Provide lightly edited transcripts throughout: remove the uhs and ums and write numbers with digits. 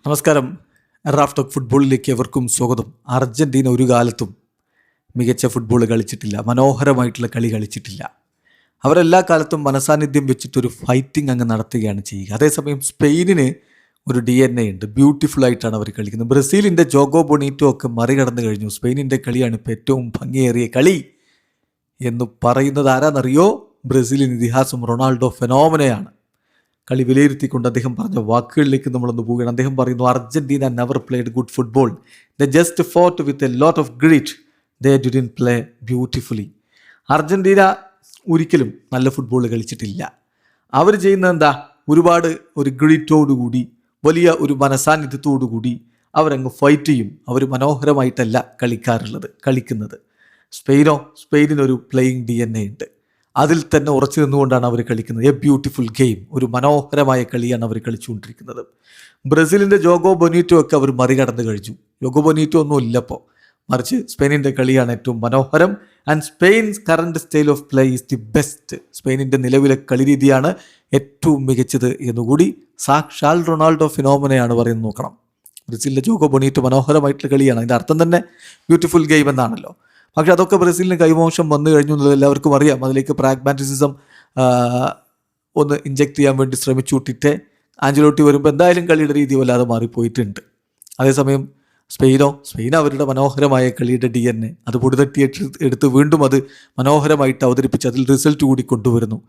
നമസ്കാരം. Raf talk ഫുട്ബോളിലേക്ക് എവർക്കും സ്വാഗതം. അർജൻറ്റീന ഒരു കാലത്തും മികച്ച ഫുട്ബോൾ കളിച്ചിട്ടില്ല, മനോഹരമായിട്ടുള്ള കളി കളിച്ചിട്ടില്ല. അവരെല്ലാ കാലത്തും മനസാന്നിധ്യം വെച്ചിട്ടൊരു ഫൈറ്റിംഗ് അങ്ങ് നടത്തുകയാണ് ചെയ്യുക. അതേസമയം സ്പെയിനിന് ഒരു DNA ഉണ്ട്, ബ്യൂട്ടിഫുൾ ആയിട്ടാണ് അവർ കളിക്കുന്നത്. ബ്രസീലിൻ്റെ ജോഗോ ബൊണീറ്റോ ഒക്കെ മറികടന്നു കഴിഞ്ഞു. സ്പെയിനിൻ്റെ കളിയാണ് ഇപ്പോൾ ഏറ്റവും ഭംഗിയേറിയ കളി എന്ന് പറയുന്നത് ആരാന്നറിയോ? ബ്രസീലിന് ഇതിഹാസം റൊണാൾഡോ ഫെനോമനയാണ്. കളി വിലയിരുത്തിക്കൊണ്ട് അദ്ദേഹം പറഞ്ഞ വാക്കുകളിലേക്ക് നമ്മളൊന്ന് പോവുകയാണ്. അദ്ദേഹം പറയുന്നു, Argentina never played good football, they just fought with a lot of grit, they didn't play beautifully. Argentina ഒരിക്കലും നല്ല ഫുട്ബോൾ കളിച്ചിട്ടില്ല. അവർ ചെയ്യുന്നത് എന്താ? ഒരുപാട് ഒരു ഗ്രിറ്റോടുകൂടി, വലിയ ഒരു മനസാന്നിധ്യത്തോടുകൂടി അവരങ്ങ് ഫൈറ്റ് ചെയ്യും. അവർ മനോഹരമായിട്ടല്ല കളിക്കുന്നത്. സ്പെയിനിനൊരു പ്ലേയിങ് DNA ഉണ്ട്. അതിൽ തന്നെ ഉറച്ചു നിന്നുകൊണ്ടാണ് അവർ കളിക്കുന്നത്. എ ബ്യൂട്ടിഫുൾ ഗെയിം, ഒരു മനോഹരമായ കളിയാണ് അവർ കളിച്ചുകൊണ്ടിരിക്കുന്നത്. ബ്രസീലിൻ്റെ ജോഗോ ബൊനീറ്റോ ഒക്കെ അവർ മറികടന്ന് കഴിഞ്ഞു. ജോഗോ ബൊനീറ്റോ ഒന്നും ഇല്ലപ്പോൾ, മറിച്ച് സ്പെയിനിൻ്റെ കളിയാണ് ഏറ്റവും മനോഹരം. And Spain's current style of play is the best. സ്പെയിനിൻ്റെ നിലവിലെ കളി രീതിയാണ് ഏറ്റവും മികച്ചത് എന്നുകൂടി സാക്ഷാൽ റൊണാൾഡോ ഫിനോമിനയാണ് പറയുന്നത്. നോക്കണം, ബ്രസീലിൻ്റെ ജോഗോ ബൊനീറ്റോ മനോഹരമായിട്ടുള്ള കളിയാണ്. അതിൻ്റെ അർത്ഥം തന്നെ ബ്യൂട്ടിഫുൾ ഗെയിം എന്നാണല്ലോ. പക്ഷെ അതൊക്കെ ബ്രസീലിന് കൈമോശം വന്നു കഴിഞ്ഞു എന്നുള്ളത് എല്ലാവർക്കും അറിയാം. അതിലേക്ക് പ്രാഗ്മാറ്റിസിസം ഒന്ന് ഇഞ്ചെക്ട് ചെയ്യാൻ വേണ്ടി ശ്രമിച്ചുവിട്ടിട്ട് ആഞ്ചലോട്ടി വരുമ്പോൾ എന്തായാലും കളിയുടെ രീതി വല്ലാതെ മാറിപ്പോയിട്ടുണ്ട്. അതേസമയം സ്പെയിൻ അവരുടെ മനോഹരമായ കളിയുടെ DNA അത് പൊടിതട്ടിയെടുത്ത് വീണ്ടും അത് മനോഹരമായിട്ട് അവതരിപ്പിച്ച് അതിൽ റിസൾട്ട് കൂടി കൊണ്ടുവരുന്നു.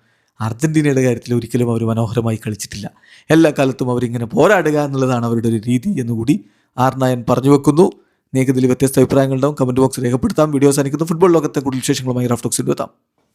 അർജന്റീനയുടെ കാര്യത്തിൽ ഒരിക്കലും അവർ മനോഹരമായി കളിച്ചിട്ടില്ല. എല്ലാ കാലത്തും അവരിങ്ങനെ പോരാടുക എന്നുള്ളതാണ് അവരുടെ ഒരു രീതി എന്നുകൂടി R9 പറഞ്ഞു വെക്കുന്നു. നിങ്ങൾക്ക് ഇതിൽ വ്യത്യസ്ത അഭിപ്രായങ്ങളുണ്ടാവും, കമൻറ്റ് ബോക്സ് രേഖപ്പെടുത്താം. വീഡിയോ അവസാനിക്കുന്നു. ഫുട്ബോൾ ലോകത്തെ കൂടുതൽ വിശേഷങ്ങളുമായി റാഫ് ടോക്സിൽ എത്താം.